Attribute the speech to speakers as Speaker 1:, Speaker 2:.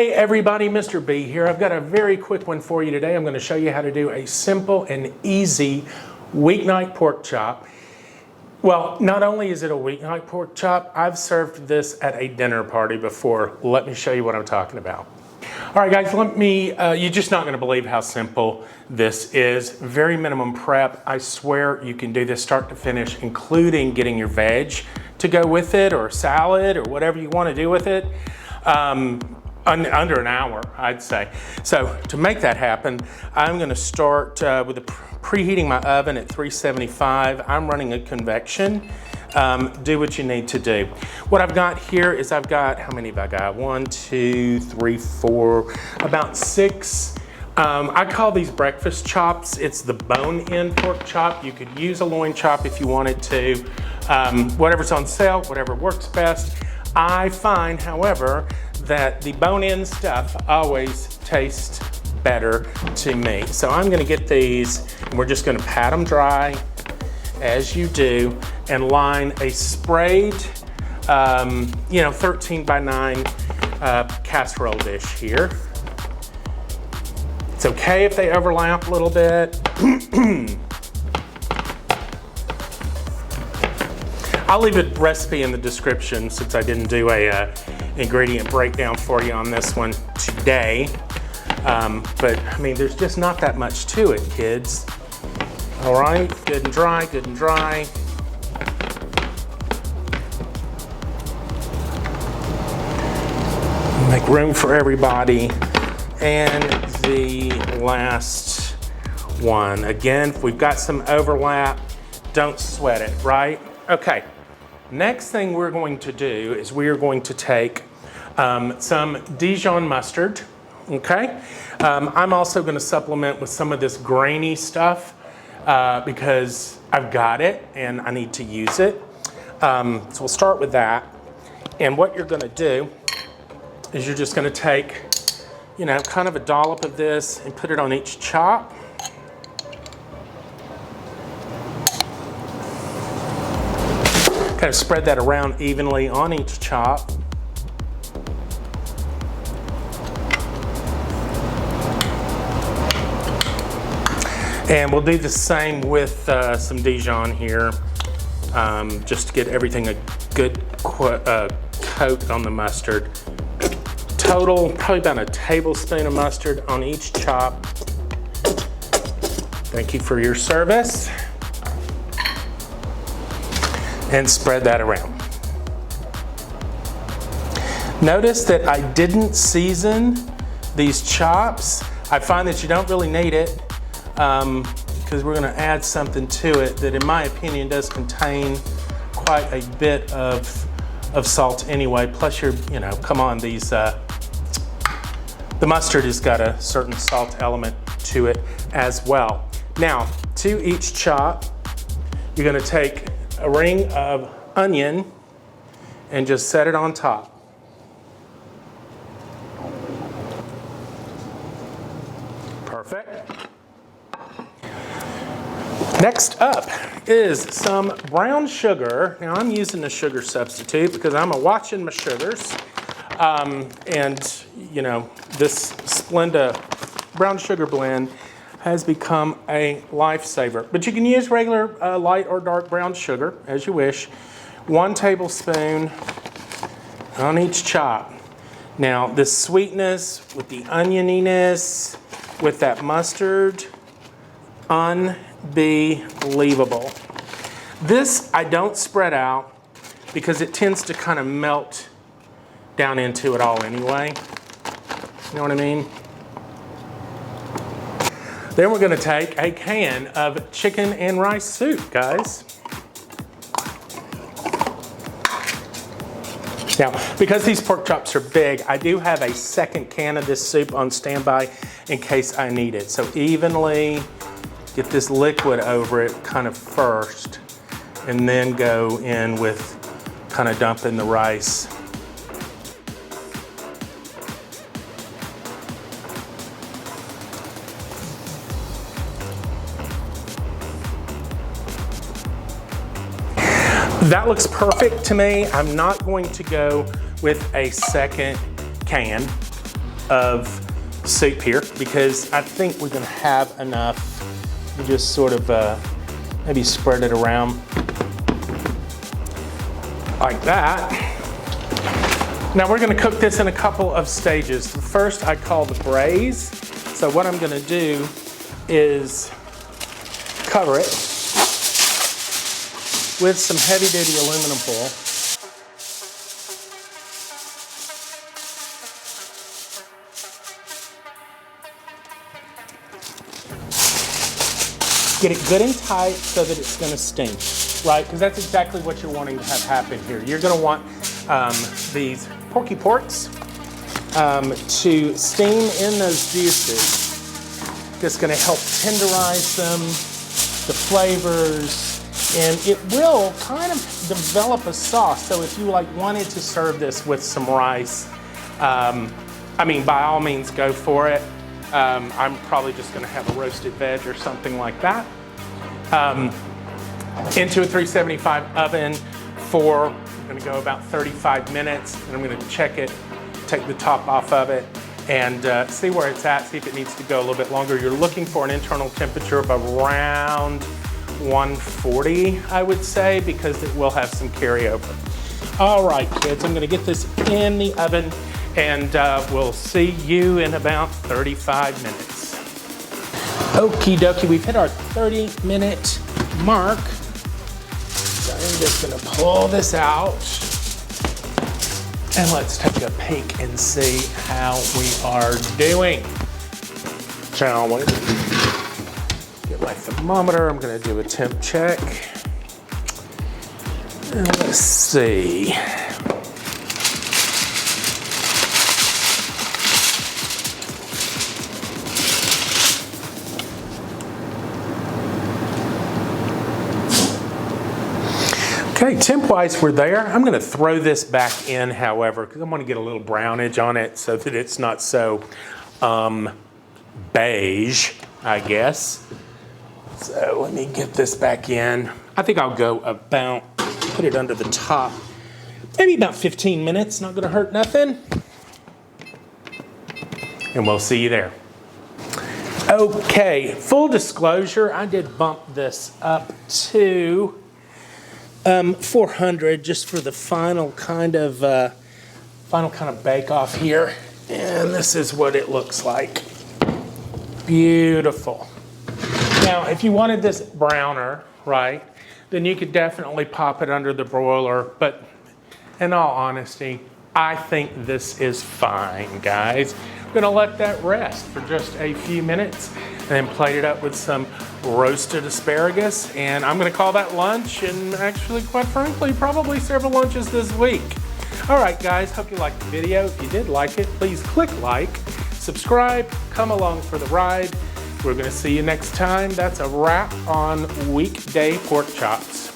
Speaker 1: Hey everybody, Mr. B here. I've got a very quick one for you today. I'm going to show you how to do a simple and easy weeknight pork chop. Well, not only is it a weeknight pork chop, I've served this at a dinner party before. Let me show you what I'm talking about. All right guys, you're just not going to believe how simple this is. Very minimum prep. I swear you can do this start to finish, including getting your veg to go with it, or salad, or whatever you want to do with it. Under an hour, I'd say. So to make that happen, I'm going to start with preheating my oven at 375. I'm running a convection. Do what you need to do. What I've got here is how many have I got? 1, 2, 3, 4, about 6. I call these breakfast chops. It's the bone-in pork chop. You could use a loin chop if you wanted to. Whatever's on sale, whatever works best. I find, however, that the bone-in stuff always tastes better to me. So I'm gonna get these, and we're just gonna pat them dry, as you do, and line a sprayed, 13 by 9 casserole dish here. It's okay if they overlap a little bit. I'll leave a recipe in the description since I didn't do a ingredient breakdown for you on this one today. But I mean, there's just not that much to it, kids. All right, good and dry, good and dry. Make room for everybody. And the last one. Again, if we've got some overlap, don't sweat it, right? Okay. Next thing we're going to do is we are going to take some Dijon mustard, okay? I'm also going to supplement with some of this grainy stuff because I've got it and I need to use it. So we'll start with that. And what you're going to do is you're just going to take, kind of a dollop of this and put it on each chop. Kind of spread that around evenly on each chop. And we'll do the same with some Dijon here, just to get everything a good coat on the mustard. Total, probably about a tablespoon of mustard on each chop. Thank you for your service. And spread that around. Notice that I didn't season these chops. I find that you don't really need it because we're gonna add something to it that in my opinion does contain quite a bit of salt anyway. Plus come on, the mustard has got a certain salt element to it as well. Now, to each chop, you're gonna take a ring of onion and just set it on top. Perfect. Next up is some brown sugar. Now I'm using a sugar substitute because I'm watching my sugars. This Splenda brown sugar blend has become a lifesaver. But you can use regular light or dark brown sugar, as you wish. 1 tablespoon on each chop. Now, this sweetness with the onioniness, with that mustard, unbelievable. This I don't spread out because it tends to kind of melt down into it all anyway. You know what I mean? Then we're going to take a can of chicken and rice soup, guys. Now, because these pork chops are big, I do have a second can of this soup on standby in case I need it. So evenly get this liquid over it kind of first, and then go in with kind of dumping the rice. That looks perfect to me. I'm not going to go with a second can. of soup here because I think we're gonna have enough. You just sort of maybe spread it around like that. Now we're gonna cook this in a couple of stages. The first I call the braise. So what I'm gonna do is cover it with some heavy duty aluminum foil. Get it good and tight so that it's gonna steam, right? Because that's exactly what you're wanting to have happen here. You're gonna want these porky porks to steam in those juices. That's gonna help tenderize them, the flavors, and it will kind of develop a sauce. So if you wanted to serve this with some rice, I mean, by all means go for it. I'm probably just gonna have a roasted veg or something like that. Into a 375 oven for, I'm gonna go about 35 minutes, and I'm gonna check it, take the top off of it, and see where it's at, see if it needs to go a little bit longer. You're looking for an internal temperature of around 140, I would say, because it will have some carryover. All right, kids, I'm gonna get this in the oven, and we'll see you in about 35 minutes. Okie dokie, we've hit our 30-minute mark. So I'm just gonna pull this out, and let's take a peek and see how we are doing. Shall we? Get my thermometer, I'm gonna do a temp check. And let's see. Okay, temp-wise, we're there. I'm gonna throw this back in, however, because I want to get a little brownage on it so that it's not so beige, I guess. So let me get this back in. I think I'll go about, put it under the top, maybe about 15 minutes, not gonna hurt nothing. And we'll see you there. Okay, full disclosure, I did bump this up to 400 just for the final kind of bake off here. And this is what it looks like. Beautiful. Now, if you wanted this browner, right, then you could definitely pop it under the broiler. But in all honesty, I think this is fine, guys. I'm gonna let that rest for just a few minutes and then plate it up with some roasted asparagus. And I'm gonna call that lunch, and actually, quite frankly, probably several lunches this week. All right, guys, hope you liked the video. If you did like it, please click like, subscribe, come along for the ride. We're gonna see you next time. That's a wrap on weekday pork chops.